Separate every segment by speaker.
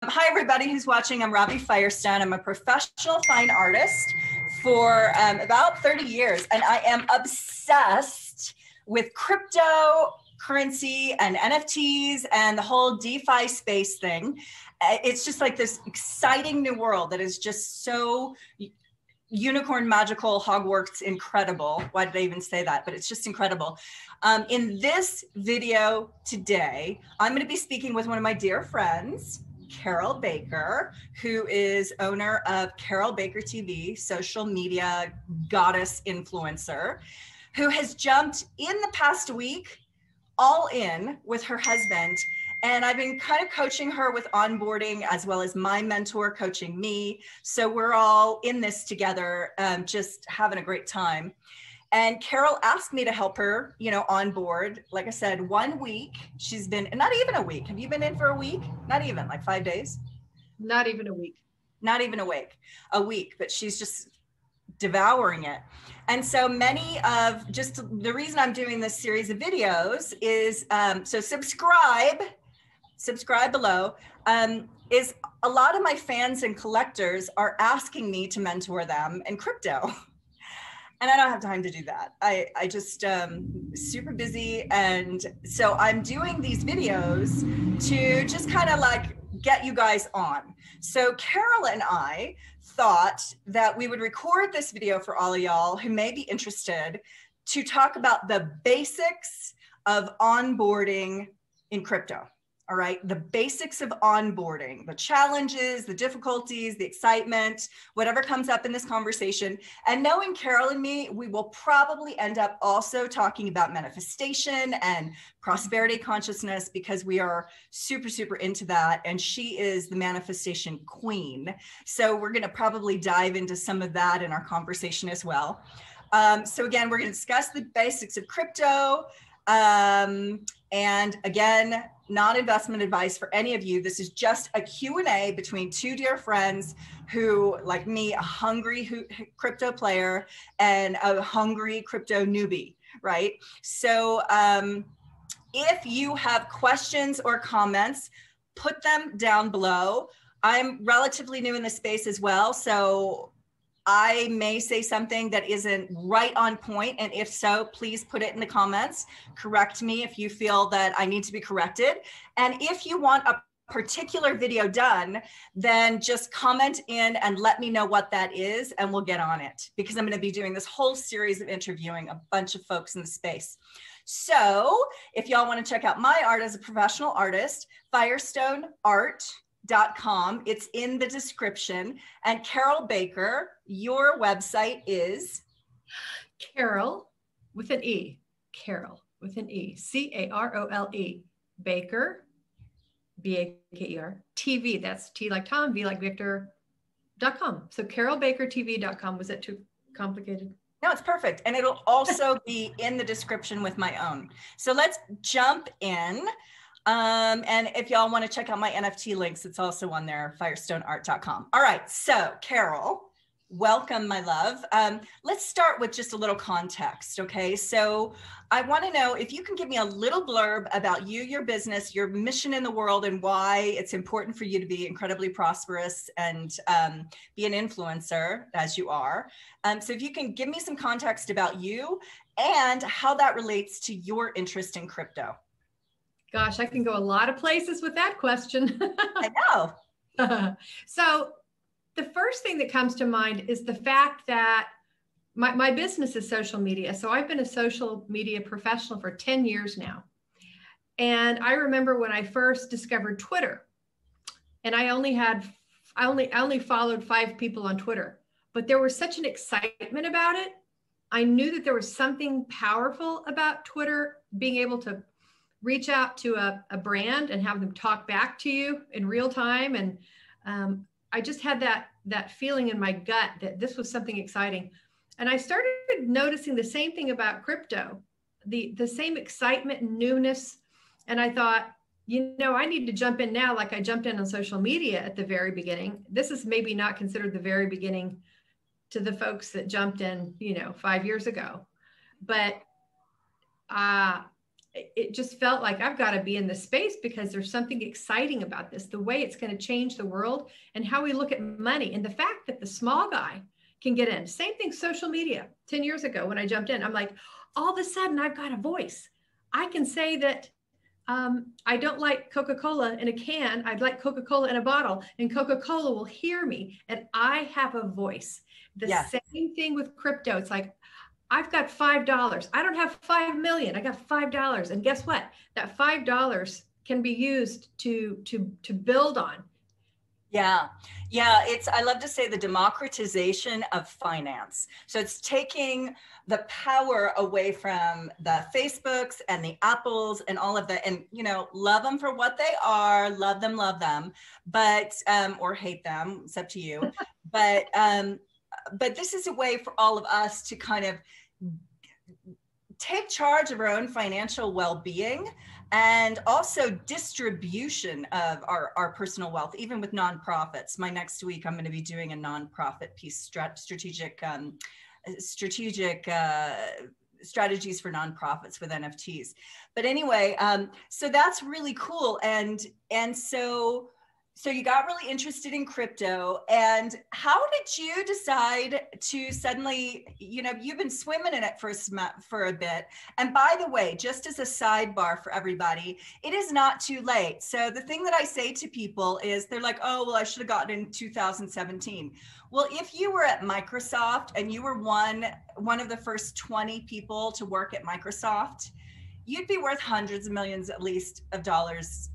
Speaker 1: Hi, everybody who's watching. I'm Robbie Firestone. I'm a professional fine artist for about 30 years, and I am obsessed with cryptocurrency and NFTs and the whole DeFi space thing. It's just like this exciting new world that is just so unicorn, magical, Hogwarts, incredible. Why did I even say that? But it's just incredible. In this video today, I'm going to be speaking with one of my dear friends, Carol Baker, who is owner of Carol Baker TV, social media goddess influencer, who has jumped in the past week all in with her husband. And I've been kind of coaching her with onboarding, as well as my mentor coaching me. So we're all in this together, just having a great time. And Carol asked me to help her, on board. Like I said, 1 week. She's been, not even a week. Have you been in for a week? Not even, like 5 days?
Speaker 2: Not even a week.
Speaker 1: Not even a week, but she's just devouring it. And so many of, just the reason I'm doing this series of videos is, so subscribe below, is a lot of my fans and collectors are asking me to mentor them in crypto. And I don't have time to do that. I just super busy. And so I'm doing these videos to just kind of like get you guys on. So Carol and I thought that we would record this video for all of y'all who may be interested to talk about the basics of onboarding in crypto. All right, the basics of onboarding, the challenges, the difficulties, the excitement, whatever comes up in this conversation. And knowing Carol and me, we will probably end up also talking about manifestation and prosperity consciousness, because we are super, super into that. And she is the manifestation queen. So we're going to probably dive into some of that in our conversation as well. So again, we're going to discuss the basics of crypto. And again, not investment advice for any of you. This is just a Q&A between two dear friends who, like me, a hungry crypto player and a hungry crypto newbie, right? So if you have questions or comments, put them down below. I'm relatively new in this space as well, so I may say something that isn't right on point. And if so, please put it in the comments. Correct me if you feel that I need to be corrected. And if you want a particular video done, then just comment in and let me know what that is, and we'll get on it, because I'm going to be doing this whole series of interviewing a bunch of folks in the space. So if y'all want to check out my art as a professional artist, firestoneart.com. It's in the description. And Carol Baker, your website is?
Speaker 2: Carol with an E. Carol with an E. C-A-R-O-L-E. Baker, B-A-K-E-R. TV. That's T like Tom, V like Victor.com. So carolbakertv.com. Was that too complicated?
Speaker 1: No, it's perfect. And it'll also be in the description with my own. So let's jump in. And if y'all want to check out my NFT links, it's also on there, firestoneart.com. All right. So Carol, welcome, my love. Let's start with just a little context. Okay. So I want to know if you can give me a little blurb about you, your business, your mission in the world, and why it's important for you to be incredibly prosperous and be an influencer as you are. So if you can give me some context about you and how that relates to your interest in crypto.
Speaker 2: Gosh, I can go a lot of places with that question.
Speaker 1: I know.
Speaker 2: So the first thing that comes to mind is the fact that my business is social media. So I've been a social media professional for 10 years now. And I remember when I first discovered Twitter, and I only followed 5 people on Twitter, but there was such an excitement about it. I knew that there was something powerful about Twitter, being able to reach out to a brand and have them talk back to you in real time. And I just had that feeling in my gut that this was something exciting. And I started noticing the same thing about crypto, the same excitement and newness. And I thought, I need to jump in now, like I jumped in on social media at the very beginning. This is maybe not considered the very beginning to the folks that jumped in, 5 years ago. But it just felt like I've got to be in this space because there's something exciting about this, the way it's going to change the world and how we look at money, and the fact that the small guy can get in. Same thing, social media. 10 years ago when I jumped in, I'm like, all of a sudden I've got a voice. I can say that I don't like Coca-Cola in a can. I'd like Coca-Cola in a bottle, and Coca-Cola will hear me, and I have a voice. The same thing with crypto. It's like, I've got $5. I don't have 5 million. I got $5. And guess what? That $5 can be used to build on.
Speaker 1: Yeah. Yeah. I love to say the democratization of finance. So it's taking the power away from the Facebooks and the Apples and all of that. And, love them for what they are, love them, but, or hate them, it's up to you. But this is a way for all of us to kind of take charge of our own financial well-being and also distribution of our personal wealth, even with nonprofits. My next week, I'm going to be doing a nonprofit piece, strategic strategies for nonprofits with NFTs. But anyway, so that's really cool. And so you got really interested in crypto, and how did you decide to suddenly, you've been swimming in it for a bit. And by the way, just as a sidebar for everybody, it is not too late. So the thing that I say to people is they're like, oh, well, I should have gotten in 2017. Well, if you were at Microsoft and you were one of the first 20 people to work at Microsoft, you'd be worth hundreds of millions, at least, of dollars.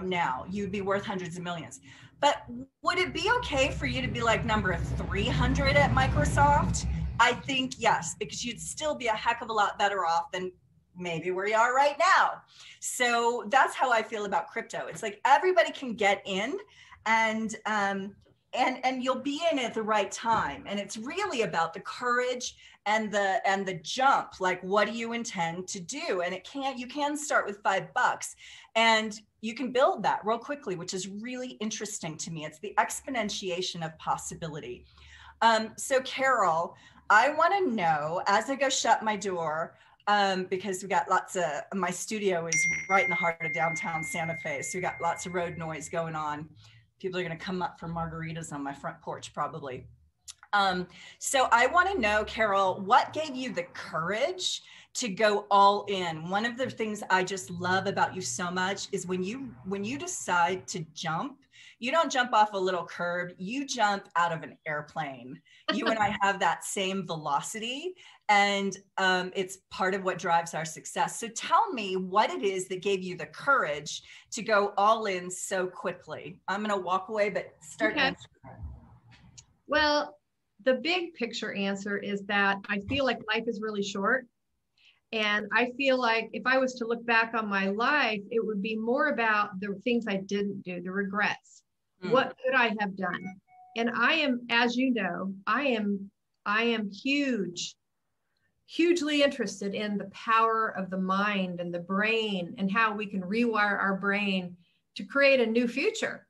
Speaker 1: Now you'd be worth hundreds of millions. But would it be okay for you to be like number 300 at Microsoft? I think yes, because you'd still be a heck of a lot better off than maybe where you are right now. So that's how I feel about crypto. It's like everybody can get in, and you'll be in at the right time. And it's really about the courage and the jump. Like, what do you intend to do? And you can start with $5, and you can build that real quickly, which is really interesting to me. It's the exponentiation of possibility. So Carol, I want to know, as I go shut my door, because we got my studio is right in the heart of downtown Santa Fe. So we got lots of road noise going on. People are going to come up for margaritas on my front porch, probably. So I want to know, Carol, what gave you the courage to go all in? One of the things I just love about you so much is when you decide to jump, you don't jump off a little curb, you jump out of an airplane. You and I have that same velocity, and it's part of what drives our success. So tell me what it is that gave you the courage to go all in so quickly. I'm going to walk away, but start answering.
Speaker 2: Well, the big picture answer is that I feel like life is really short. And I feel like if I was to look back on my life, it would be more about the things I didn't do, the regrets. What could I have done? And I am, as you know, I am hugely interested in the power of the mind and the brain and how we can rewire our brain to create a new future.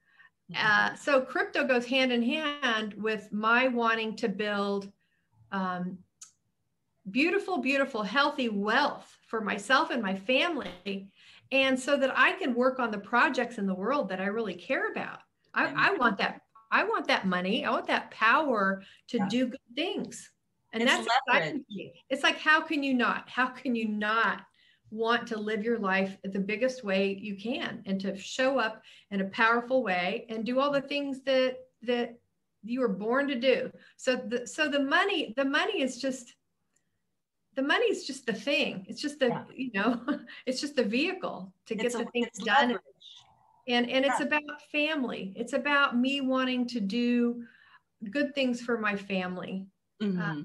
Speaker 2: So crypto goes hand in hand with my wanting to build beautiful, healthy wealth for myself and my family. And so that I can work on the projects in the world that I really care about. I want that. I want that money. I want that power to do good things. And that's exciting to me. It's like, how can you not want to live your life the biggest way you can, and to show up in a powerful way and do all the things that you were born to do. So the money is just the thing. It's just it's just the vehicle to get the things done. Leverage. And it's about family. It's about me wanting to do good things for my family.
Speaker 1: Mm-hmm.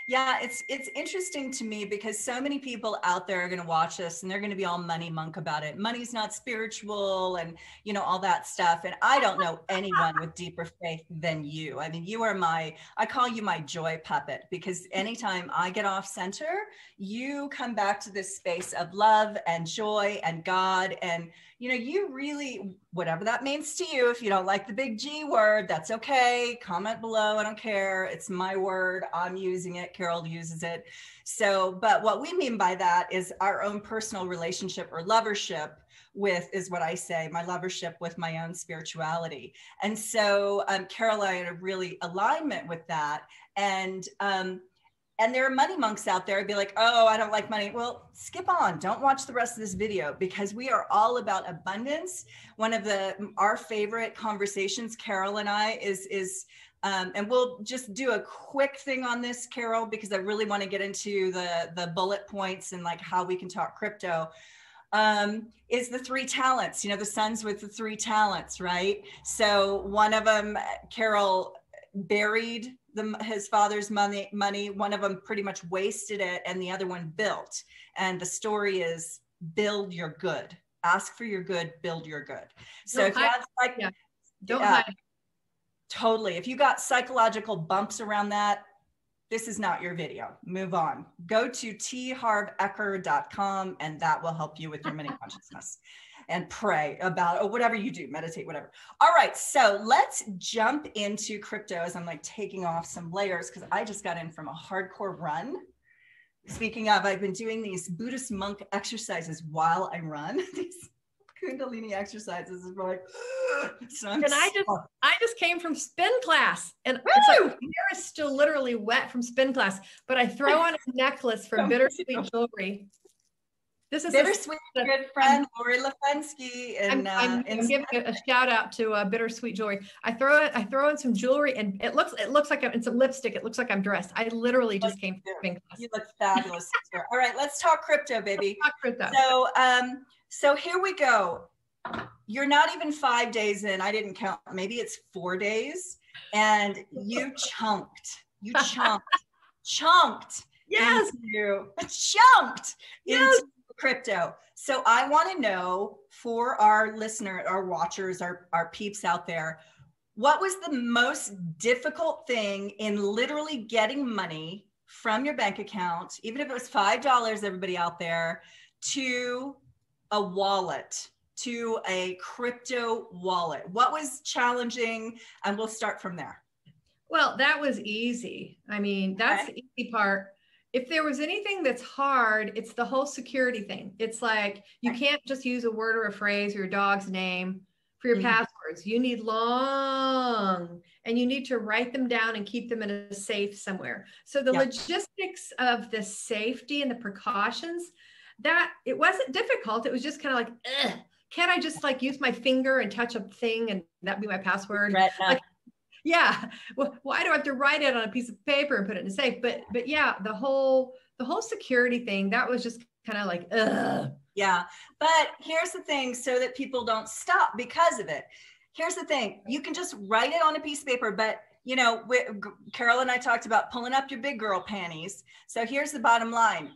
Speaker 1: Yeah, it's interesting to me because so many people out there are going to watch this and they're going to be all money monk about it. Money's not spiritual and, all that stuff. And I don't know anyone with deeper faith than you. I mean, you are I call you my joy puppet, because anytime I get off center, you come back to this space of love and joy and God. And, you know, you really, whatever that means to you, if you don't like the big G word, that's okay. Comment below. I don't care. It's my word. I'm using it. Carol uses it. So, but what we mean by that is our own personal relationship or lovership with, is what I say, my lovership with my own spirituality. And so Carol and I had a really alignment with that. And there are money monks out there. I'd be like, oh, I don't like money. Well, skip on. Don't watch the rest of this video, because we are all about abundance. One of our favorite conversations, Carol and I, is and we'll just do a quick thing on this, Carol, because I really want to get into the bullet points and like how we can talk crypto. Is the 3 talents, you know, the sons with the 3 talents, right? So one of them, Carol buried his father's money. One of them pretty much wasted it, and the other one built. And the story is build your good. Ask for your good, build your good. So if you have like,
Speaker 2: don't hide.
Speaker 1: Totally. If you got psychological bumps around that, this is not your video. Move on. Go to tharvecker.com, and that will help you with your money consciousness. And pray about, or whatever you do, meditate, whatever. All right, so let's jump into crypto as I'm like taking off some layers, because I just got in from a hardcore run. Speaking of, I've been doing these Buddhist monk exercises while I run. These Kundalini exercises is like, so
Speaker 2: and I just came from spin class, and it's like my hair is still literally wet from spin class, but I throw on a necklace from Bittersweet Jewelry. This is
Speaker 1: Bittersweet, good friend Lori Lefensky, and
Speaker 2: I'm giving a shout out to Bittersweet Jewelry. I throw in some jewelry, and it looks like and some lipstick. It looks like I'm dressed. I literally just came from spin class.
Speaker 1: You look fabulous. All right, let's talk crypto, baby.
Speaker 2: Talk crypto.
Speaker 1: So here we go. You're not even 5 days in. I didn't count. Maybe it's 4 days, and you chunked. You chunked.
Speaker 2: Yes.
Speaker 1: Chunked into crypto. So I want to know, for our listener, our watchers, our peeps out there, what was the most difficult thing in literally getting money from your bank account, even if it was $5, everybody out there, to a wallet, to a crypto wallet? What was challenging? And we'll start from there.
Speaker 2: Well, that was easy. I mean, that's the easy part. If there was anything that's hard, it's the whole security thing. It's like, you can't just use a word or a phrase or your dog's name for your passwords. You need long, and you need to write them down and keep them in a safe somewhere. So the logistics of the safety and the precautions, that it wasn't difficult. It was just kind of like, can't I just like use my finger and touch a thing and that be my password?
Speaker 1: Right.
Speaker 2: Like, yeah. Well, why do I have to write it on a piece of paper and put it in a safe? But yeah, the whole security thing, that was just kind of like,
Speaker 1: Yeah. But here's the thing, so that people don't stop because of it. Here's the thing. You can just write it on a piece of paper, but you know, Carol and I talked about pulling up your big girl panties. So here's the bottom line.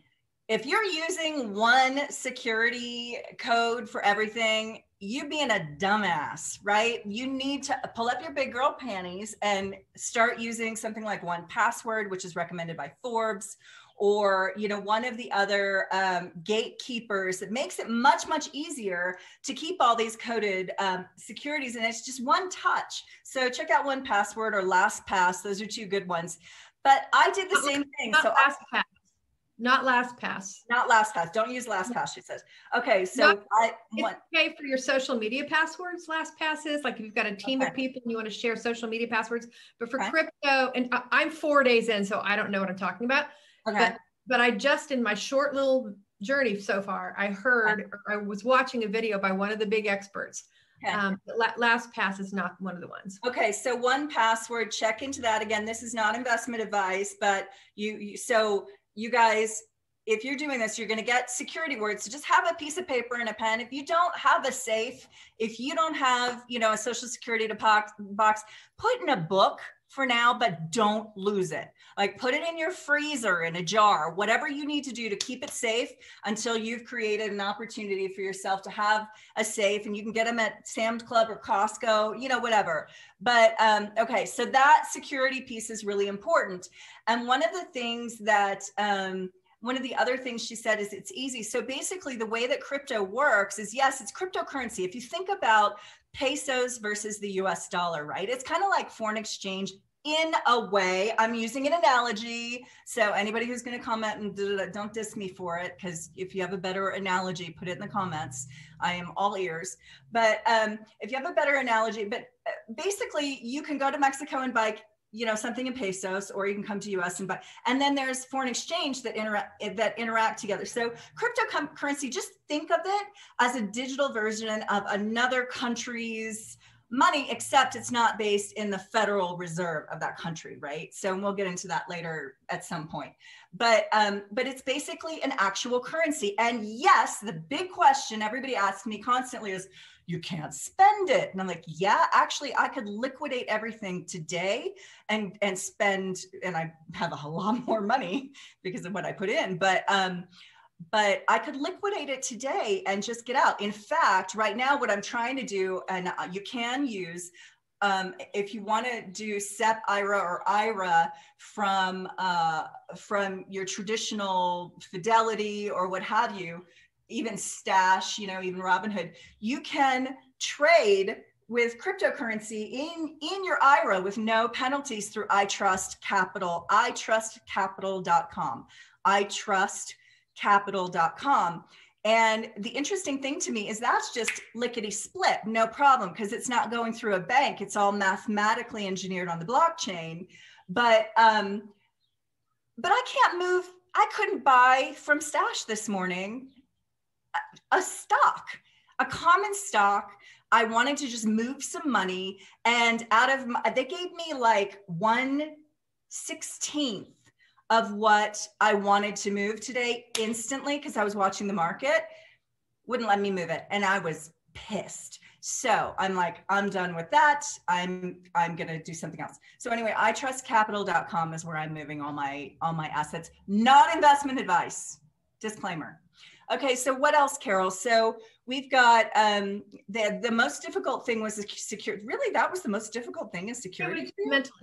Speaker 1: If you're using one security code for everything, you being a dumbass, right? You need to pull up your big girl panties and start using something like 1Password, which is recommended by Forbes, or, you know, one of the other gatekeepers that makes it much, much easier to keep all these coded securities. And it's just one touch. So check out 1Password or LastPass. Those are 2 good ones. But I did the same thing.
Speaker 2: So not LastPass.
Speaker 1: Not LastPass. Don't use LastPass, she says. Okay, so
Speaker 2: it's okay for your social media passwords. LastPass is like if you've got a team of people and you want to share social media passwords. But for crypto, and I'm 4 days in, so I don't know what I'm talking about.
Speaker 1: Okay.
Speaker 2: But I just, in my short little journey so far, I heard, or I was watching a video by one of the big experts. LastPass is not one of the ones.
Speaker 1: Okay, so 1Password, check into that. Again, this is not investment advice, but so you guys, if you're doing this, you're going to get security words. So just have a piece of paper and a pen. If you don't have a safe, if you don't have, you know, a social security box, put in a book for now, but don't lose it. Like put it in your freezer, in a jar, whatever you need to do to keep it safe until you've created an opportunity for yourself to have a safe, and you can get them at Sam's Club or Costco, you know, whatever. But okay, so that security piece is really important. And one of the things that one of the other things she said is it's easy. So basically the way that crypto works is, yes, it's cryptocurrency. If you think about pesos versus the US dollar, right? It's kind of like foreign exchange in a way. I'm using an analogy. So anybody who's going to comment and don't diss me for it, because if you have a better analogy, put it in the comments. I am all ears. But if you have a better analogy, but basically you can go to Mexico and buy, you know, something in pesos, or you can come to US and buy, and then there's foreign exchange that interact together. So cryptocurrency, just think of it as a digital version of another country's money, except it's not based in the Federal Reserve of that country, right? So we'll get into that later at some point. But it's basically an actual currency. And yes, the big question everybody asks me constantly is, you can't spend it. And I'm like, yeah, actually, I could liquidate everything today and spend, and I have a lot more money because of what I put in. But I could liquidate it today and just get out. In fact, right now, what I'm trying to do, and you can use, if you want to do SEP IRA or IRA from your traditional Fidelity or what have you, even Stash, you know, even Robinhood, you can trade with cryptocurrency in your IRA with no penalties through iTrust Capital, itrustcapital.com, itrustcapital.com. And the interesting thing to me is that's just lickety split, no problem, because it's not going through a bank. It's all mathematically engineered on the blockchain. But I can't move. I couldn't buy from Stash this morning a stock, a common stock. I wanted to just move some money, and they gave me like 1/16 of what I wanted to move today instantly, because I was watching the market, wouldn't let me move it. And I was pissed. So I'm like, I'm done with that. I'm going to do something else. So anyway, itrustcapital.com is where I'm moving all my assets, not investment advice. Disclaimer. Okay, so what else, Carol? So we've got the most difficult thing was the security. Really, that was the most difficult thing is security.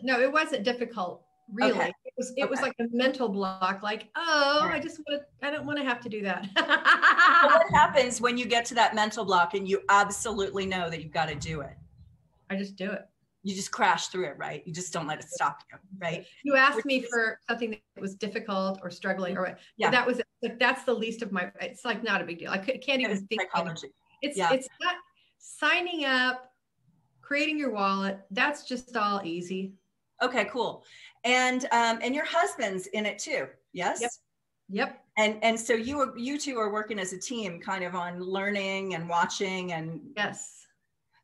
Speaker 2: No, it wasn't difficult. Really,
Speaker 1: okay.
Speaker 2: It was like a mental block. Like, oh, right. I don't want to have to do that.
Speaker 1: So what happens when you get to that mental block and you absolutely know that you've got to do it?
Speaker 2: I just do it.
Speaker 1: You just crash through it, right? You just don't let it stop you, right?
Speaker 2: You asked me for something that was difficult or struggling, or yeah, that was like, that's the least of my. It's like not a big deal. I can't even think.
Speaker 1: Psychology.
Speaker 2: It's not signing up, creating your wallet. That's just all easy.
Speaker 1: Okay, cool. And your husband's in it too, yes?
Speaker 2: Yep.
Speaker 1: And so you two are working as a team, kind of on learning and watching and.
Speaker 2: Yes.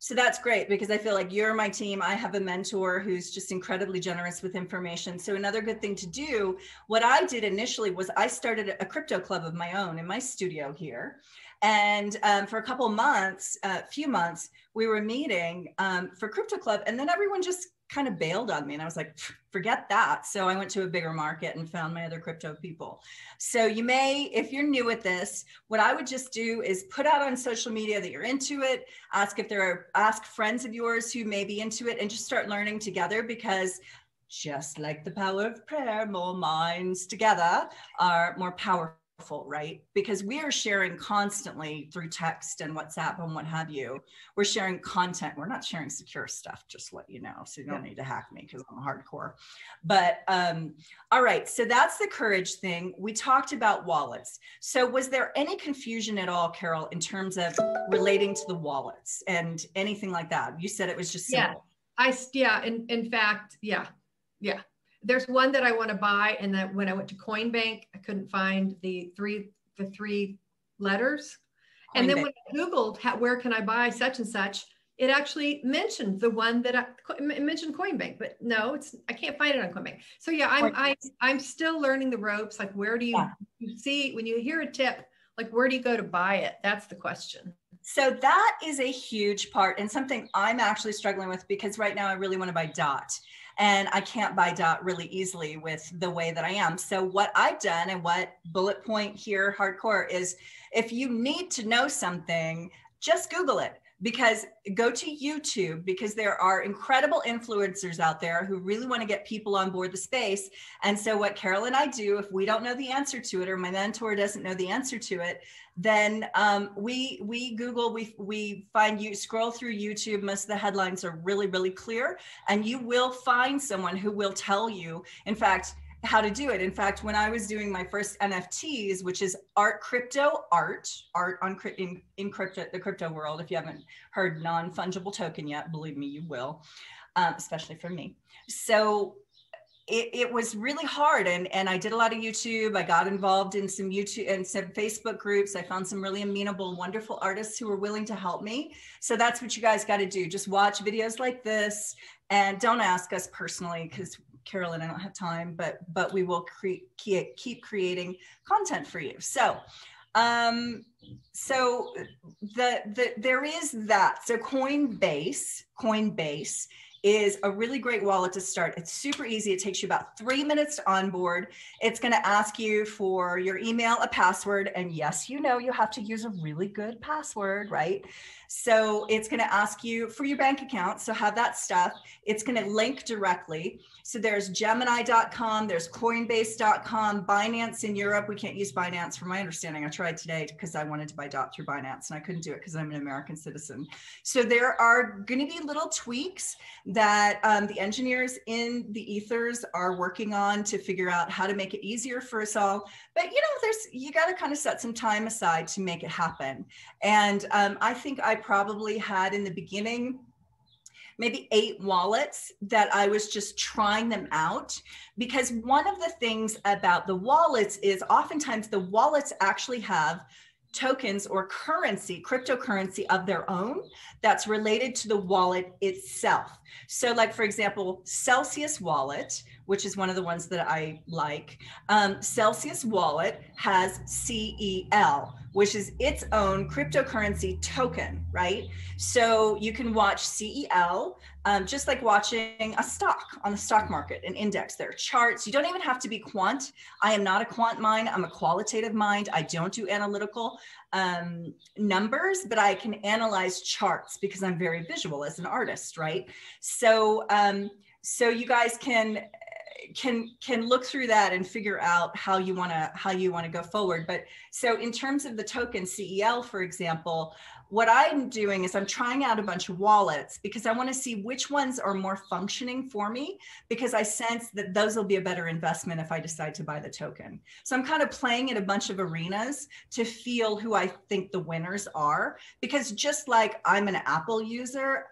Speaker 1: So that's great, because I feel like you're my team. I have a mentor who's just incredibly generous with information. So another good thing to do, what I did initially was I started a crypto club of my own in my studio here. And for a few months, we were meeting for Crypto Club, and then everyone just kind of bailed on me. And I was like, forget that. So I went to a bigger market and found my other crypto people. So you may, if you're new at this, what I would just do is put out on social media that you're into it, ask friends of yours who may be into it, and just start learning together, because just like the power of prayer, more minds together are more powerful, right? Because we are sharing constantly through text and WhatsApp and what have you. We're sharing content. We're not sharing secure stuff, just to let you know. So you don't need to hack me because I'm hardcore. But all right, so that's the courage thing. We talked about wallets. So was there any confusion at all, Carol, in terms of relating to the wallets and anything like that? You said it was just simple.
Speaker 2: In fact, yeah. There's one that I want to buy, and that when I went to Coinbank, I couldn't find the three letters. Coinbank. And then when I Googled where can I buy such and such, it actually mentioned the one that it mentioned Coinbank, but no, I can't find it on Coinbank. So yeah, I'm still learning the ropes. Like, where do you see when you hear a tip? Like, where do you go to buy it? That's the question.
Speaker 1: So that is a huge part, and something I'm actually struggling with, because right now I really want to buy DOT, and I can't buy DOT really easily with the way that I am. So what I've done, and what bullet point here hardcore is, if you need to know something, just Google it. because go to YouTube, because there are incredible influencers out there who really want to get people on board the space. And so what Carol and I do, if we don't know the answer to it, or my mentor doesn't know the answer to it, then we Google, we find, you scroll through YouTube. Most of the headlines are really, really clear, and you will find someone who will tell you, in fact, how to do it. In fact, when I was doing my first NFTs, which is art on in crypto, the crypto world, if you haven't heard non-fungible token yet, believe me, you will, especially from me. So it was really hard. And I did a lot of YouTube. I got involved in some YouTube and some Facebook groups. I found some really amenable, wonderful artists who were willing to help me. So that's what you guys got to do. Just watch videos like this, and don't ask us personally, because Carol and I don't have time, but we will keep creating content for you. So there is that. So Coinbase is a really great wallet to start. It's super easy. It takes you about 3 minutes to onboard. It's going to ask you for your email, a password, and yes, you know, you have to use a really good password, right? So it's going to ask you for your bank account. So have that stuff. It's going to link directly. So there's Gemini.com, there's Coinbase.com, Binance in Europe. We can't use Binance from my understanding. I tried today because I wanted to buy DOT through Binance and I couldn't do it because I'm an American citizen. So there are going to be little tweaks that the engineers in the ethers are working on to figure out how to make it easier for us all. But you know, you got to kind of set some time aside to make it happen. And I think I probably had in the beginning maybe 8 wallets that I was just trying them out, because one of the things about the wallets is oftentimes the wallets actually have tokens or currency, cryptocurrency of their own that's related to the wallet itself. So like, for example, Celsius Wallet, which is one of the ones that I like, Celsius Wallet has CEL, which is its own cryptocurrency token, right? So you can watch CEL, just like watching a stock on the stock market, an index. There are charts. You don't even have to be quant. I am not a quant mind. I'm a qualitative mind. I don't do analytical numbers, but I can analyze charts because I'm very visual as an artist, right? So, so you guys can look through that and figure out how you want to go forward. But so in terms of the token CEL, for example, what I'm doing is I'm trying out a bunch of wallets because I want to see which ones are more functioning for me, because I sense that those will be a better investment if I decide to buy the token. So I'm kind of playing in a bunch of arenas to feel who I think the winners are, because just like I'm an Apple user,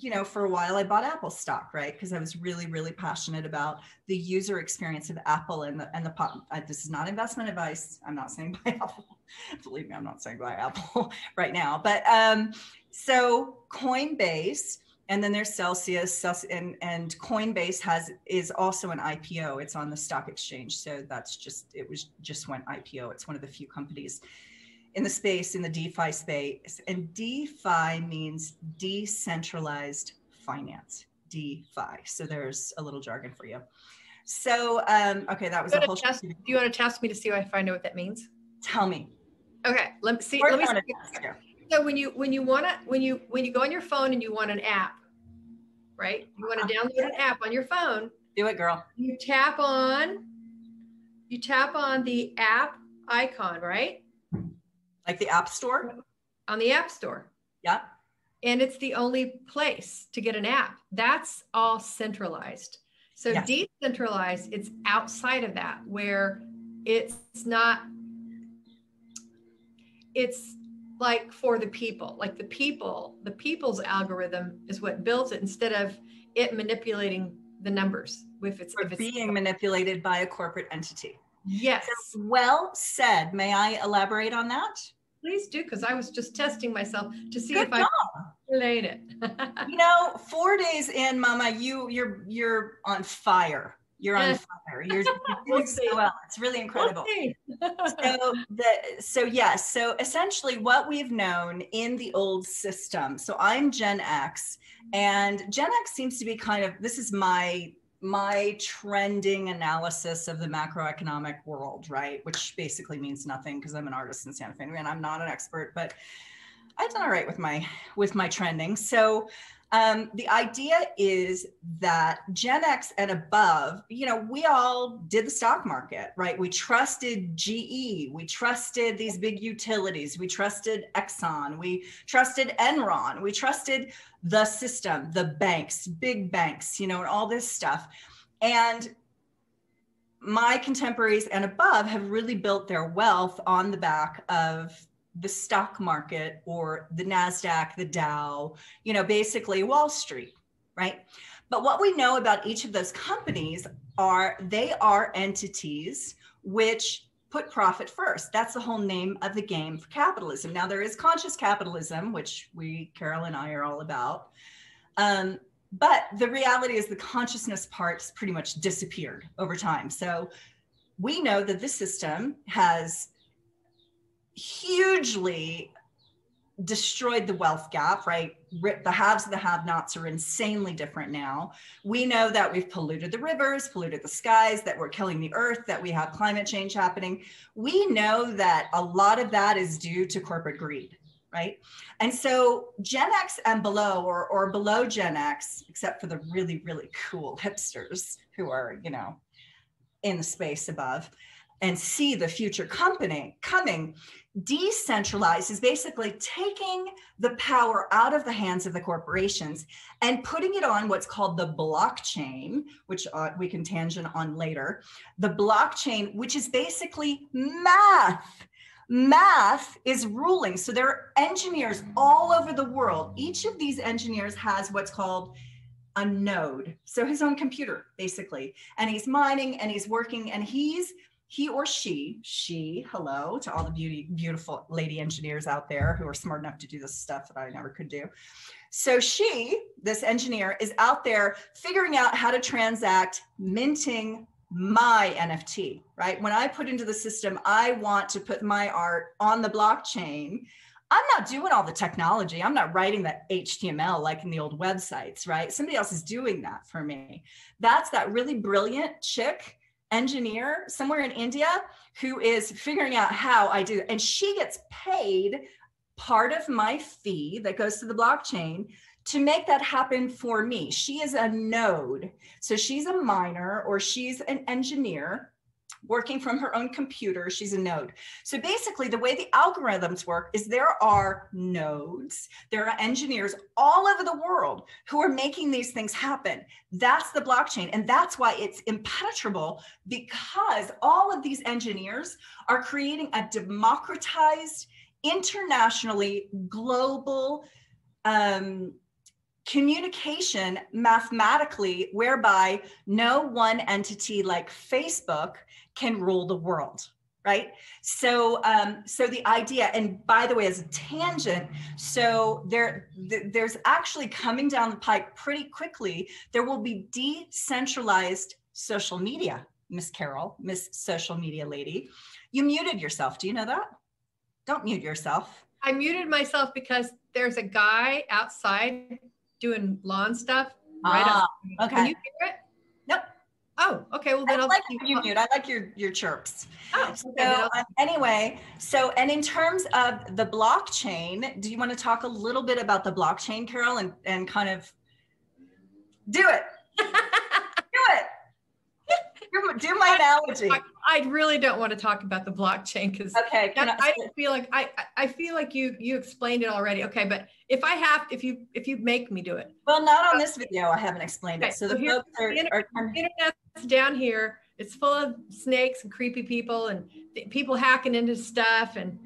Speaker 1: you know, for a while I bought Apple stock, right? Because I was really, really passionate about the user experience of Apple and this is not investment advice. I'm not saying buy Apple. Believe me, I'm not saying buy Apple right now. But so Coinbase, and then there's Celsius, and Coinbase is also an IPO. It's on the stock exchange. So it just went IPO. It's one of the few companies in the space, in the DeFi space. And DeFi means decentralized finance, DeFi. So there's a little jargon for you. So, okay, that was a whole.
Speaker 2: Do you want to test me to see if I know what that means?
Speaker 1: Tell me.
Speaker 2: Okay, let me see. So when you go on your phone and you want an app, right? You want to download an app on your phone.
Speaker 1: Do it, girl.
Speaker 2: You tap on the app icon, right?
Speaker 1: Like the App Store?
Speaker 2: On the App Store.
Speaker 1: Yeah.
Speaker 2: And it's the only place to get an app. That's all centralized. So yes. Decentralized, it's outside of that, where it's not, it's like for the people, like the people's algorithm is what builds it, instead of it manipulating the numbers. If it's
Speaker 1: being manipulated by a corporate entity.
Speaker 2: Yes.
Speaker 1: So, well said. May I elaborate on that?
Speaker 2: Please do, because I was just testing myself to see if I relate it.
Speaker 1: You know, 4 days in, Mama, you're on fire. You're on fire. You're doing so well. It's really incredible. So yes. So essentially, what we've known in the old system. So I'm Gen X, and Gen X seems to be kind of, this is my trending analysis of the macroeconomic world, right? Which basically means nothing because I'm an artist in Santa Fe and I'm not an expert, but I've done all right with my trending. So the idea is that Gen X and above, you know, we all did the stock market, right? We trusted GE, we trusted these big utilities, we trusted Exxon, we trusted Enron, we trusted the system, the banks, big banks, you know, and all this stuff. And my contemporaries and above have really built their wealth on the back of the stock market or the NASDAQ, the Dow, you know, basically Wall Street, right? But what we know about each of those companies are they are entities which put profit first. That's the whole name of the game for capitalism. Now there is conscious capitalism, which Carol and I are all about. But the reality is the consciousness part's pretty much disappeared over time. So we know that this system has hugely destroyed the wealth gap, right? The haves and the have-nots are insanely different now. We know that we've polluted the rivers, polluted the skies, that we're killing the earth, that we have climate change happening. We know that a lot of that is due to corporate greed, right? And so Gen X and below, or below Gen X, except for the really, really cool hipsters who are, you know, in the space above and see the future coming, decentralized is basically taking the power out of the hands of the corporations and putting it on what's called the blockchain, which we can tangent on later. The blockchain, which is basically math. Math is ruling. So there are engineers all over the world. Each of these engineers has what's called a node. So his own computer, basically. And he's mining and he's working and he or she, hello to all the beautiful lady engineers out there who are smart enough to do this stuff that I never could do. So this engineer, is out there figuring out how to transact, minting my NFT, right? When I put into the system, I want to put my art on the blockchain. I'm not doing all the technology. I'm not writing that HTML like in the old websites, right? Somebody else is doing that for me. That's that really brilliant chick engineer somewhere in India who is figuring out how I do it. And she gets paid part of my fee that goes to the blockchain to make that happen for me. She is a node. So she's a miner or she's an engineer working from her own computer. She's a node. So basically the way the algorithms work is there are nodes, there are engineers all over the world who are making these things happen. That's the blockchain. And that's why it's impenetrable, because all of these engineers are creating a democratized, internationally global communication mathematically, whereby no one entity like Facebook can rule the world, right? So, so the idea, and by the way, as a tangent, so there's actually coming down the pike pretty quickly, there will be decentralized social media, Miss Carol, Miss Social Media Lady. You muted yourself. Do you know that? Don't mute yourself.
Speaker 2: I muted myself because there's a guy outside doing lawn stuff. Right.
Speaker 1: Okay.
Speaker 2: Can you hear it?
Speaker 1: Nope.
Speaker 2: Oh, okay. Well, then I'll
Speaker 1: like you mute. I like your chirps.
Speaker 2: Oh, okay.
Speaker 1: So anyway, and in terms of the blockchain, do you want to talk a little bit about the blockchain, Carol, and kind of do it? Do my analogy.
Speaker 2: I really don't want to talk about the blockchain because
Speaker 1: okay,
Speaker 2: I feel like I feel like you explained it already. Okay, but if you make me do it.
Speaker 1: Well, not on this video. I haven't explained it. So the folks
Speaker 2: the internet's down here. It's full of snakes and creepy people and people hacking into stuff and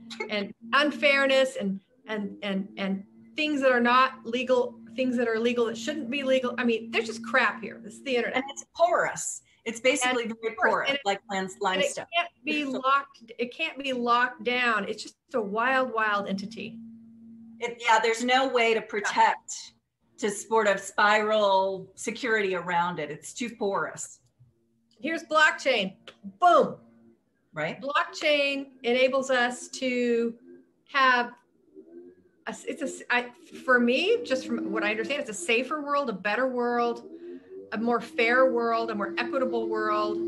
Speaker 2: unfairness and things that are not legal, things that are legal that shouldn't be legal. I mean, there's just crap here. This is the internet.
Speaker 1: And it's porous. It's basically very porous, like limestone.
Speaker 2: It can't be locked down. It's just a wild, wild entity.
Speaker 1: Yeah, there's no way to protect, to sort of spiral security around it. It's too porous.
Speaker 2: Here's blockchain. Boom.
Speaker 1: Right.
Speaker 2: Blockchain enables us to have for me, just from what I understand, it's a safer world, a better world, a more fair world, a more equitable world,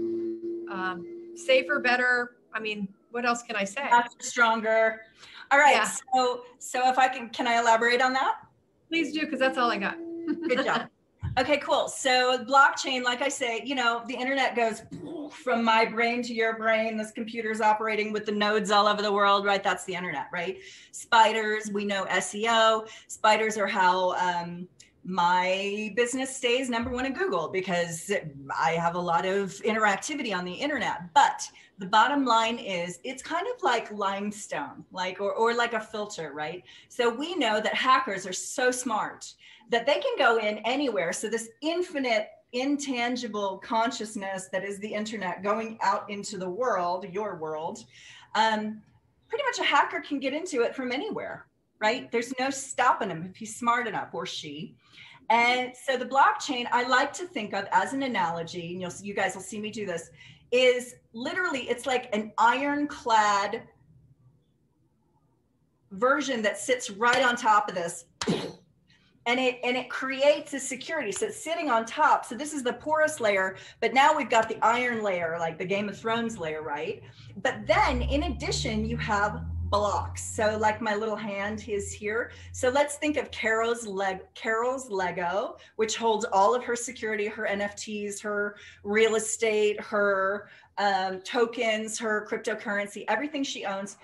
Speaker 2: safer, better. I mean, what else can I say?
Speaker 1: Faster, stronger. All right.
Speaker 2: Yeah.
Speaker 1: So if I can I elaborate on that?
Speaker 2: Please do, because that's all I got.
Speaker 1: Good job. Okay, cool. So blockchain, like I say, you know, the internet goes from my brain to your brain. This computer's operating with the nodes all over the world, right? That's the internet, right? Spiders, we know SEO. Spiders are how my business stays #1 in Google because I have a lot of interactivity on the internet. But the bottom line is it's kind of like limestone, like or like a filter, right? So we know that hackers are so smart that they can go in anywhere. So this infinite, intangible consciousness that is the internet going out into the world, your world, pretty much a hacker can get into it from anywhere, right? There's no stopping him if he's smart enough, or she. And so the blockchain, I like to think of as an analogy, and you guys will see me do this, is literally, it's like an ironclad version that sits right on top of this. And it creates a security. So it's sitting on top. So this is the porous layer, but now we've got the iron layer, like the Game of Thrones layer, right? But then in addition, you have blocks. So like my little hand is here. So let's think of Carol's Lego, which holds all of her security, her NFTs, her real estate, her tokens, her cryptocurrency, everything she owns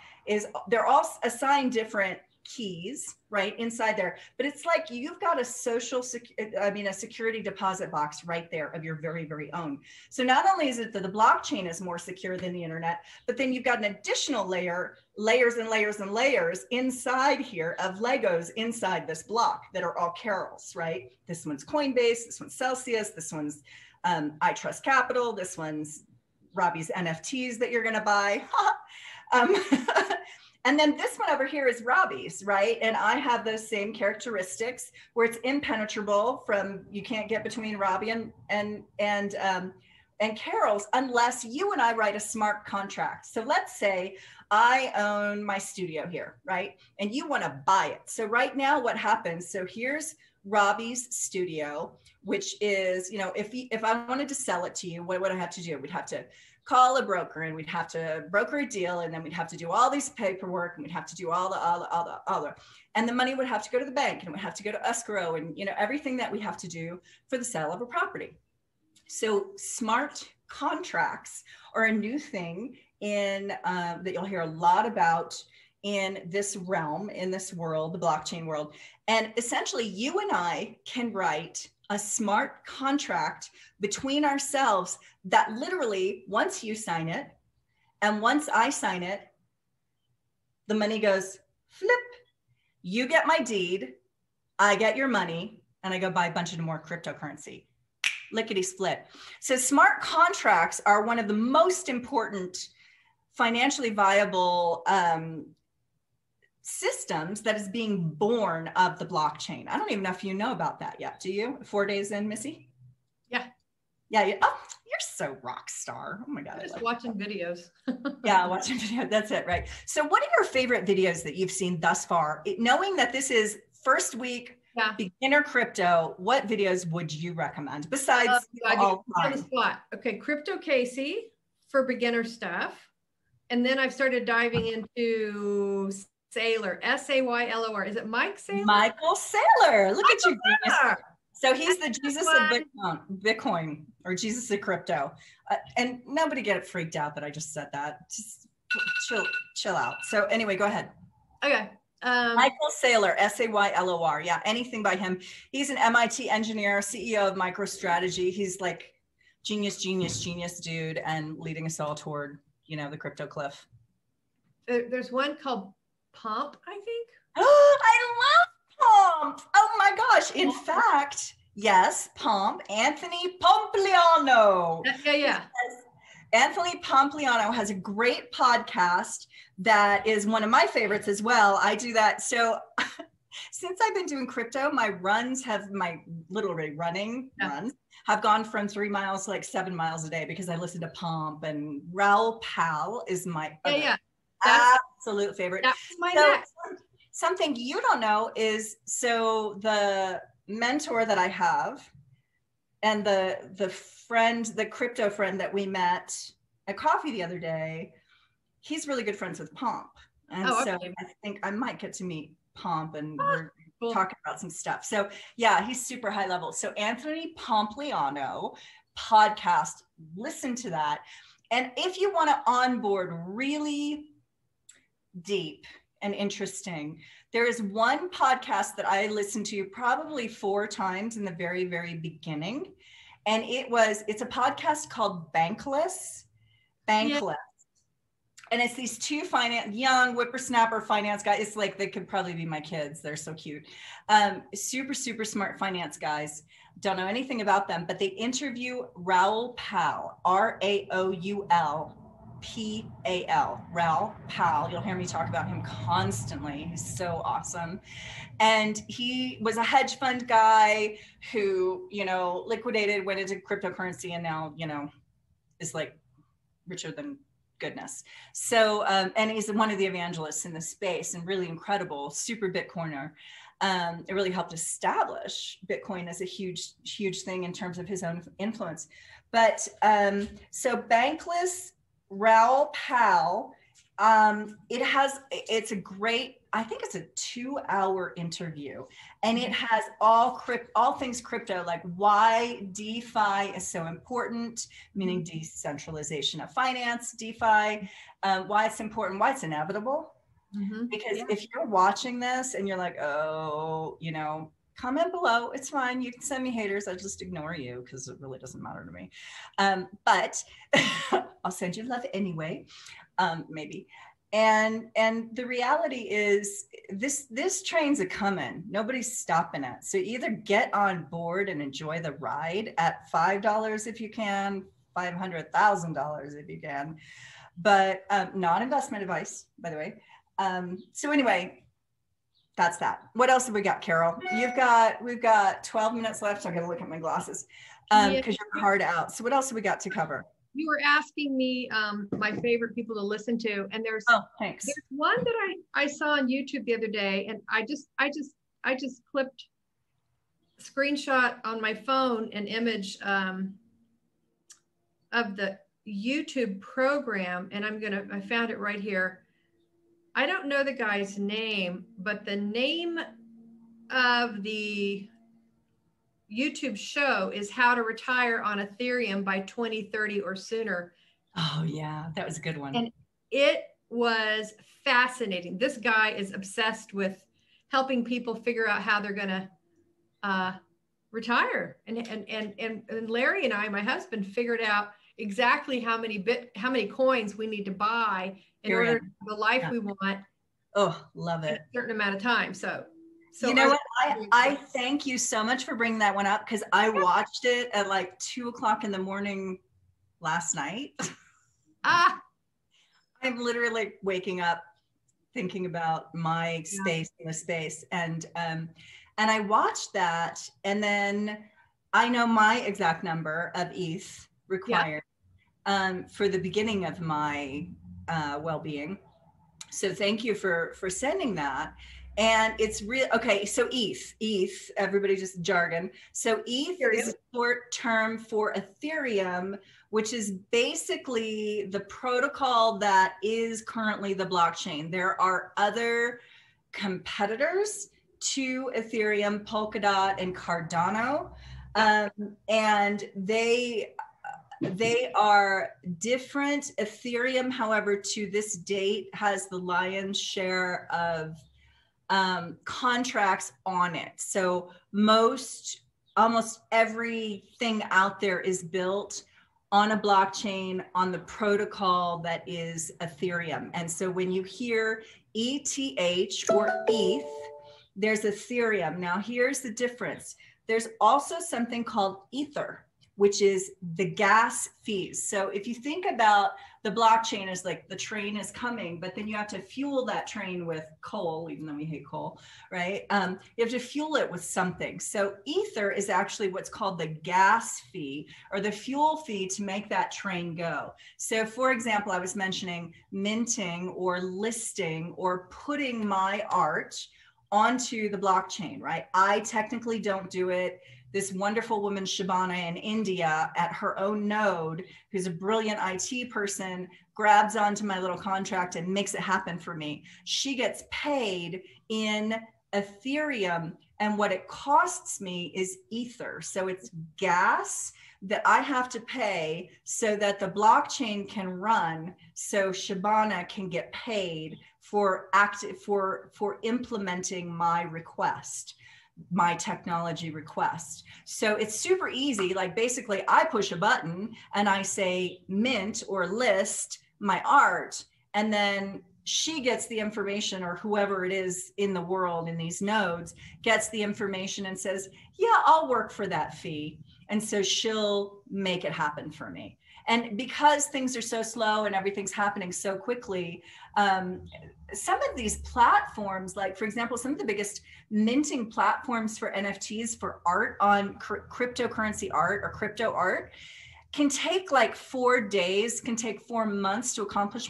Speaker 1: they're all assigned different keys right inside there, but it's like you've got a security deposit box right there of your very, very own. So not only is it that the blockchain is more secure than the internet, but then you've got an additional layers and layers and layers inside here of Legos inside this block that are all Carol's, right? This one's Coinbase, this one's Celsius, this one's I Trust Capital, this one's Robbie's NFTs that you're going to buy. And then this one over here is Robbie's, right? And I have those same characteristics where it's impenetrable you can't get between Robbie and Carol's unless you and I write a smart contract. So let's say I own my studio here, right? And you want to buy it. So right now what happens, so here's Robbie's studio, which is, you know, if I wanted to sell it to you, what would I have to do? We'd have to call a broker and we'd have to broker a deal, and then we'd have to do all these paperwork, and we'd have to do all the, and the money would have to go to the bank, and it would have to go to escrow, and, you know, everything that we have to do for the sale of a property. So smart contracts are a new thing that you'll hear a lot about in this realm, in this world, the blockchain world. And essentially you and I can write a smart contract between ourselves that literally, once you sign it and once I sign it, the money goes flip. You get my deed, I get your money, and I go buy a bunch of more cryptocurrency. Lickety split. So smart contracts are one of the most important financially viable systems that is being born of the blockchain. I don't even know if you know about that yet. Do you? 4 days in, Missy?
Speaker 2: Yeah.
Speaker 1: Yeah. Oh, you're so rock star. Oh my God.
Speaker 2: Just watching videos.
Speaker 1: Yeah, watching videos. That's it. Right. So what are your favorite videos that you've seen thus far? Knowing that this is first week, beginner crypto, what videos would you recommend besides all time?
Speaker 2: On the spot. Okay. Crypto Casey for beginner stuff. And then I've started diving into Saylor, Saylor. Is it Mike Saylor?
Speaker 1: Michael Saylor. Look at you. So he's the Jesus of Bitcoin, or Jesus of crypto. And nobody get freaked out that I just said that. Just chill out. So anyway, go ahead.
Speaker 2: Okay.
Speaker 1: Michael Saylor, Saylor. Yeah, anything by him. He's an MIT engineer, CEO of MicroStrategy. He's like genius dude, and leading us all toward, you know, the crypto cliff.
Speaker 2: There's one called Pomp, I think.
Speaker 1: I love Pomp. Oh my gosh. In fact, yes, Pomp, Anthony Pompliano.
Speaker 2: Yeah.
Speaker 1: Anthony Pompliano has a great podcast that is one of my favorites as well. I do that. So since I've been doing crypto, my runs have have gone from 3 miles to like 7 miles a day because I listen to Pomp, and Raoul Pal is my absolute favorite.
Speaker 2: That's my next.
Speaker 1: Something you don't know is, so the mentor that I have and the crypto friend that we met at coffee the other day, he's really good friends with Pomp. And
Speaker 2: Oh,
Speaker 1: so
Speaker 2: okay.
Speaker 1: I think I might get to meet Pomp, and
Speaker 2: Ah,
Speaker 1: we're
Speaker 2: cool.
Speaker 1: talking about some stuff. So yeah, he's super high level. So Anthony Pompliano podcast, listen to that. And if you want to onboard really deep and interesting, there is one podcast that I listened to probably 4 times in the very, very beginning. And it's a podcast called Bankless.
Speaker 2: Yeah.
Speaker 1: And it's these two young whippersnapper finance guys. It's like they could probably be my kids. They're so cute. Super, super smart finance guys. Don't know anything about them, but they interview Raoul Pal, Raoul Pal, Raoul Pal. You'll hear me talk about him constantly. He's so awesome. And he was a hedge fund guy who, liquidated, went into cryptocurrency, and now, is like richer than goodness. So, and he's one of the evangelists in the space, and really incredible, super Bitcoiner. It really helped establish Bitcoin as a huge, huge thing in terms of his own influence. But so Bankless, Raoul Pal, it's a great, I think it's a 2-hour interview, and it has all things crypto, like why DeFi is so important, meaning decentralization of finance, DeFi, why it's important, why it's inevitable. Because if you're watching this and you're like, oh, comment below, it's fine. You can send me haters. I just ignore you because it really doesn't matter to me. But I'll send you love anyway, maybe. And the reality is this train's a coming. Nobody's stopping it. So either get on board and enjoy the ride at $5 if you can, $500,000 if you can, but not investment advice, by the way. So anyway, that's that. What else have we got, Carol? We've got 12 minutes left. So I got to look at my glasses because you're hard out. So what else have we got to cover?
Speaker 2: You were asking me my favorite people to listen to, and there's one that I saw on YouTube the other day, and I just clipped screenshot on my phone an image of the YouTube program, and I found it right here. I don't know the guy's name, but the name of the YouTube show is How to Retire on Ethereum by 2030 or Sooner.
Speaker 1: Oh yeah, that was a good one.
Speaker 2: And it was fascinating. This guy is obsessed with helping people figure out how they're going to retire. And Larry and I, my husband, figured out exactly how many coins we need to buy in order to have the life we want.
Speaker 1: Oh, love it.
Speaker 2: In a certain amount of time. So
Speaker 1: you know what? I thank you so much for bringing that one up, because I watched it at like 2:00 in the morning last night. I'm literally waking up thinking about my space in the space, and I watched that, and then I know my exact number of ETH required for the beginning of my well-being. So thank you for sending that. And it's real. Okay. So ETH, everybody just jargon. So ETH is a short term for Ethereum, which is basically the protocol that is currently the blockchain. There are other competitors to Ethereum, Polkadot and Cardano. And they are different. Ethereum, however, to this date has the lion's share of contracts on it. So almost everything out there is built on a blockchain on the protocol that is Ethereum. And so when you hear ETH or ETH, there's Ethereum. Now here's the difference. There's also something called Ether, which is the gas fees. So if you think about the blockchain as like the train is coming, but then you have to fuel that train with coal, even though we hate coal, right? You have to fuel it with something. So Ether is actually what's called the gas fee, or the fuel fee to make that train go. So for example, I was mentioning minting or listing or putting my art onto the blockchain, right? I technically don't do it. This wonderful woman, Shabana in India, at her own node, who's a brilliant IT person, grabs onto my little contract and makes it happen for me. She gets paid in Ethereum, and what it costs me is Ether. So it's gas that I have to pay so that the blockchain can run, so Shabana can get paid for implementing my request, my technology request. So it's super easy. Like basically I push a button and I say mint or list my art, and then she gets the information, or whoever it is in the world in these nodes gets the information and says, yeah, I'll work for that fee. And so she'll make it happen for me. And because things are so slow and everything's happening so quickly, some of these platforms, like for example, some of the biggest minting platforms for NFTs for art on cryptocurrency art or crypto art, can take like 4 days, can take 4 months to accomplish,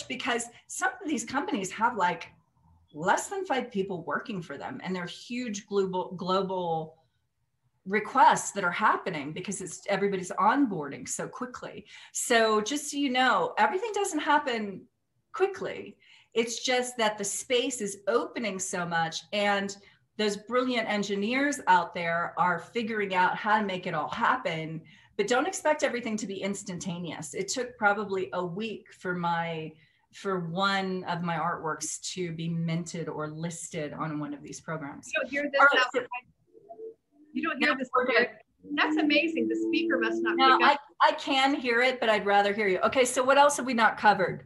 Speaker 1: because some of these companies have like less than 5 people working for them, and they're huge global requests that are happening because everybody's onboarding so quickly. So just so you know, everything doesn't happen quickly. It's just that the space is opening so much, and those brilliant engineers out there are figuring out how to make it all happen. But don't expect everything to be instantaneous. It took probably a week for one of my artworks to be minted or listed on one of these programs.
Speaker 2: You don't hear this. You don't hear this. That's amazing. The speaker must not pick up.
Speaker 1: I can hear it, but I'd rather hear you. Okay, so what else have we not covered?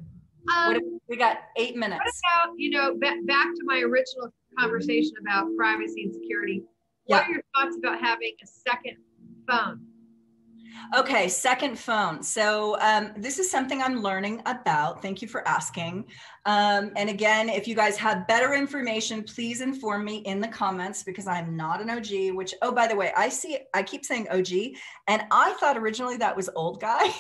Speaker 1: We got 8 minutes.
Speaker 2: What about, back to my original conversation about privacy and security. What are your thoughts about having a second phone?
Speaker 1: Okay, second phone. So this is something I'm learning about. Thank you for asking. And again, if you guys have better information, please inform me in the comments, because I'm not an OG, which, oh, by the way, I keep saying OG, and I thought originally that was old guy,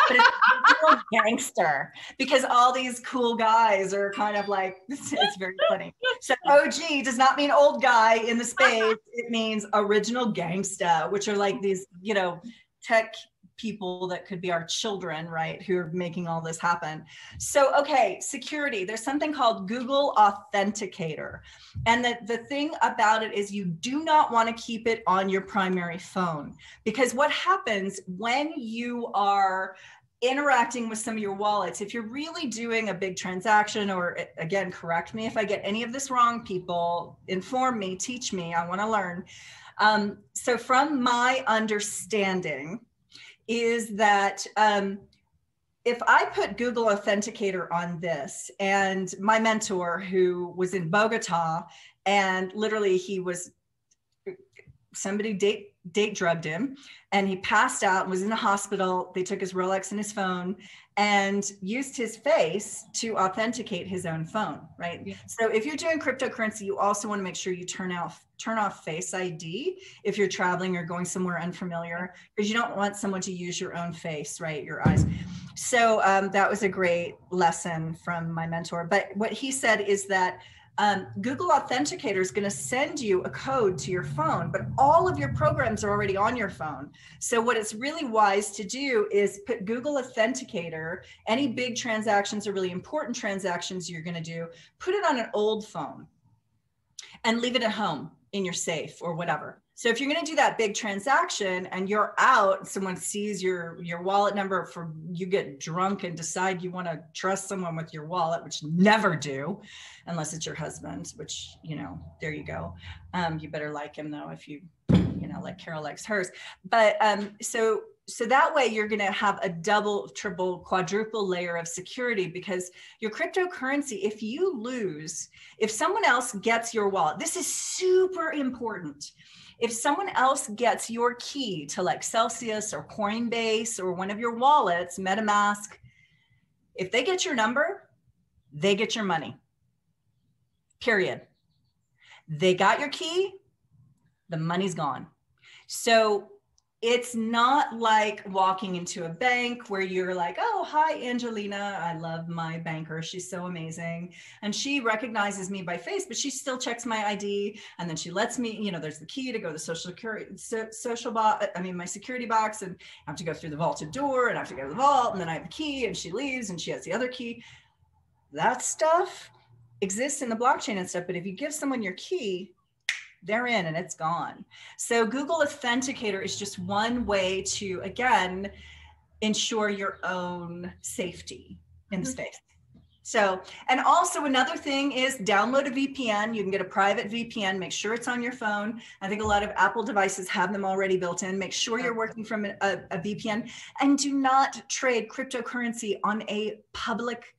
Speaker 1: but it's gangster, because all these cool guys are kind of like, it's very funny. So OG does not mean old guy in the space. It means original gangsta, which are like these, tech people that could be our children, right, who are making all this happen. So, okay, security. There's something called Google Authenticator. And the thing about it is you do not want to keep it on your primary phone, because what happens when you are interacting with some of your wallets, if you're really doing a big transaction, or again, correct me if I get any of this wrong, people, inform me, teach me, I want to learn. So from my understanding is that if I put Google Authenticator on this, and my mentor who was in Bogota, and literally somebody date drugged him, and he passed out and was in the hospital. They took his Rolex and his phone and used his face to authenticate his own phone, right? Yeah. So if you're doing cryptocurrency, you also want to make sure you turn off Face ID if you're traveling or going somewhere unfamiliar, because you don't want someone to use your own face, right? Your eyes. So that was a great lesson from my mentor. But what he said is that Google Authenticator is going to send you a code to your phone, but all of your programs are already on your phone. So what it's really wise to do is put Google Authenticator, any big transactions or really important transactions you're going to do, put it on an old phone and leave it at home in your safe or whatever. So if you're going to do that big transaction and you're out, someone sees your wallet number, you get drunk and decide you want to trust someone with your wallet, which never do, unless it's your husband, which, there you go. You better like him though, if you like Carol likes hers. But so that way you're going to have a double, triple, quadruple layer of security, because your cryptocurrency, if someone else gets your wallet, this is super important. If someone else gets your key to like Celsius or Coinbase or one of your wallets, MetaMask, if they get your number, they get your money, period. They got your key, the money's gone. So it's not like walking into a bank where you're like, oh, hi, Angelina. I love my banker. She's so amazing. And she recognizes me by face, but she still checks my ID. And then she lets me, you know, there's the key to go to the social security, my security box, and I have to go through the vaulted door and I have to go to the vault. And then I have the key and she leaves and she has the other key. That stuff exists in the blockchain and stuff. But if you give someone your key, they're in and it's gone. So Google Authenticator is just one way to, again, ensure your own safety in the space. So, and also another thing is download a VPN. You can get a private VPN, make sure it's on your phone. I think a lot of Apple devices have them already built in. Make sure you're working from a VPN, and do not trade cryptocurrency on a public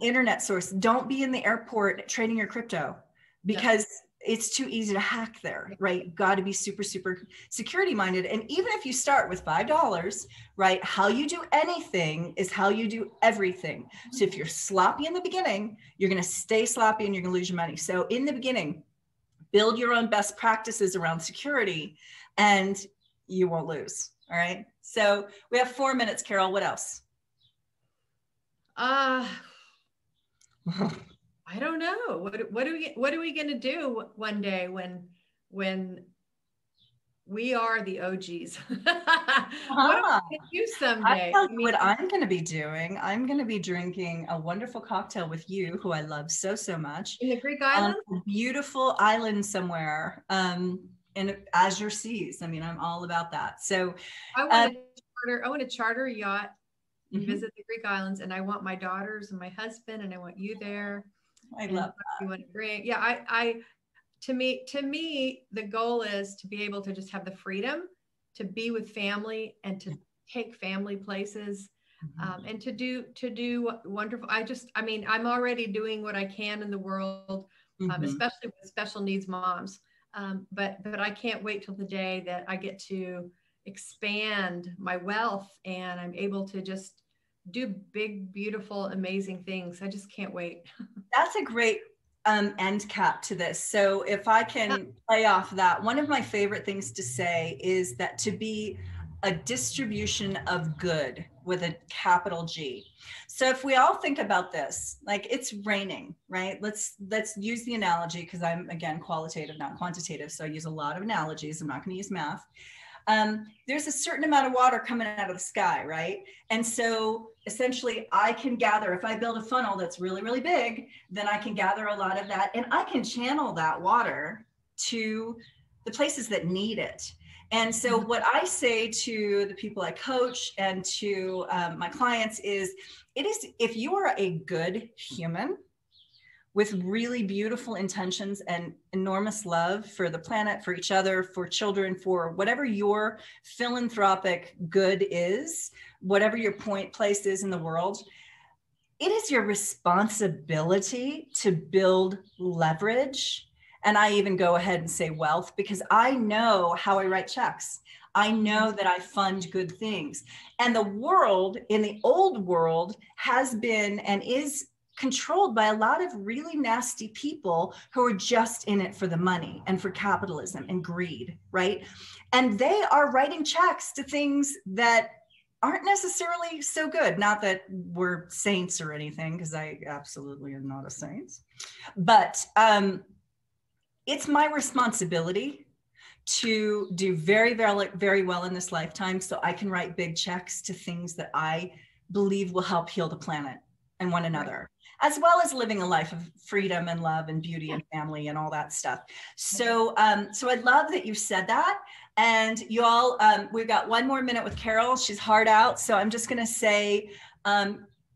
Speaker 1: internet source. Don't be in the airport trading your crypto, because it's too easy to hack there, right? You've got to be super, super security minded. And even if you start with $5, right, how you do anything is how you do everything. So if you're sloppy in the beginning, you're going to stay sloppy and you're going to lose your money. So in the beginning, build your own best practices around security and you won't lose. All right. So we have 4 minutes, Carol. What else?
Speaker 2: I don't know. What are we going to do one day when we are the OGs? What are we going to do someday?
Speaker 1: What I'm going to be doing, I'm going to be drinking a wonderful cocktail with you, who I love so, so much.
Speaker 2: In the Greek island?
Speaker 1: A beautiful island somewhere in Azure Seas. I mean, I'm all about that. So
Speaker 2: I want to charter a yacht and visit the Greek islands, and I want my daughters and my husband, and I want you there.
Speaker 1: I love that.
Speaker 2: You want to drink. Yeah, to me, the goal is to be able to just have the freedom to be with family and to take family places, and to do wonderful. I'm already doing what I can in the world, especially with special needs moms. But I can't wait till the day that I get to expand my wealth and I'm able to just do big, beautiful, amazing things. I just can't wait.
Speaker 1: That's a great end cap to this. So if I can play off that, one of my favorite things to say is that to be a distribution of good with a capital G. So if we all think about this, like it's raining, right? Let's use the analogy, because I'm, again, qualitative, not quantitative. So I use a lot of analogies. I'm not going to use math. There's a certain amount of water coming out of the sky, right? And so essentially I can gather, if I build a funnel that's really, really big, then I can gather a lot of that and I can channel that water to the places that need it. And so what I say to the people I coach and to my clients is, if you are a good human with really beautiful intentions and enormous love for the planet, for each other, for children, for whatever your philanthropic good is, whatever your place is in the world, it is your responsibility to build leverage. And I even go ahead and say wealth, because I know how I write checks. I know that I fund good things. And the world, in the old world, has been and is controlled by a lot of really nasty people who are just in it for the money and for capitalism and greed, right? And they are writing checks to things that aren't necessarily so good. Not that we're saints or anything, because I absolutely am not a saint. But it's my responsibility to do very, very, very well in this lifetime, so I can write big checks to things that I believe will help heal the planet and one another, as well as living a life of freedom and love and beauty and family and all that stuff. So, so I love that you said that. And you all, we've got 1 more minute with Carol. She's hard out. So I'm just going to say,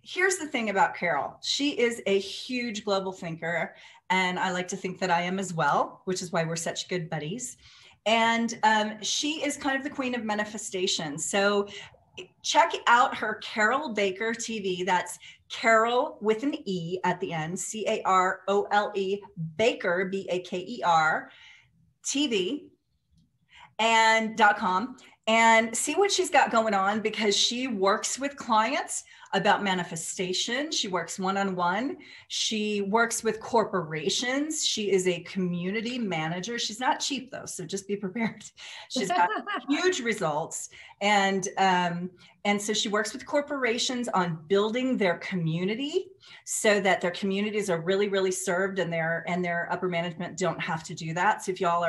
Speaker 1: here's the thing about Carol. She is a huge global thinker. And I like to think that I am as well, which is why we're such good buddies. And she is kind of the queen of manifestation. So check out her Carole Baker TV. That's Carol with an E at the end, Carole Baker, Baker TV and .com, and see what she's got going on, because she works with clients about manifestation. She works one-on-one. She works with corporations. She is a community manager. She's not cheap though, so just be prepared. She's got huge results. And so she works with corporations on building their community so that their communities are really, really served, and their upper management don't have to do that. So if y'all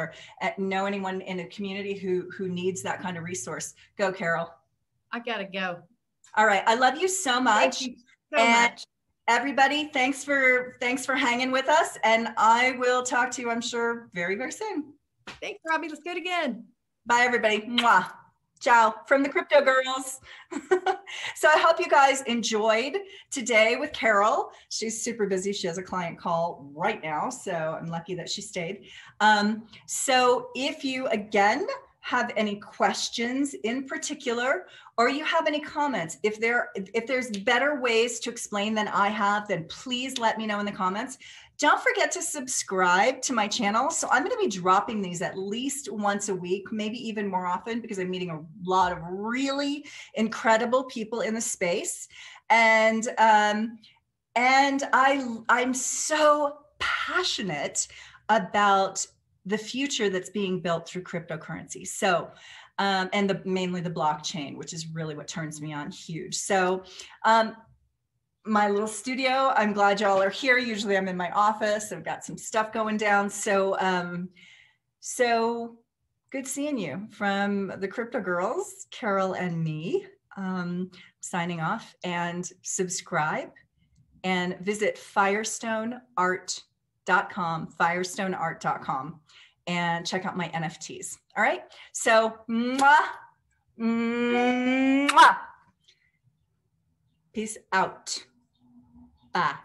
Speaker 1: know anyone in a community who needs that kind of resource, go, Carol.
Speaker 2: I gotta go.
Speaker 1: All right. I love you so much.
Speaker 2: Thank you so much.
Speaker 1: Everybody, thanks for hanging with us. And I will talk to you, I'm sure, very, very soon.
Speaker 2: Thanks, Robbie. Let's do it again.
Speaker 1: Bye, everybody. Mwah. Ciao from the Crypto Girls. So I hope you guys enjoyed today with Carol. She's super busy. She has a client call right now, so I'm lucky that she stayed. So if you, again, have any questions in particular, or you have any comments, if there's better ways to explain than I have, then please let me know in the comments. Don't forget to subscribe to my channel. So I'm going to be dropping these at least once a week, maybe even more often, because I'm meeting a lot of really incredible people in the space. And I'm so passionate about the future that's being built through cryptocurrency. So, and mainly the blockchain, which is really what turns me on huge. So, my little studio, I'm glad y'all are here. Usually I'm in my office. I've got some stuff going down. So, so good seeing you from the Crypto Girls, Carol and me, signing off. And subscribe and visit firestoneart.com, firestoneart.com, and check out my NFTs. All right. So, mwah, mwah. Peace out. Bye.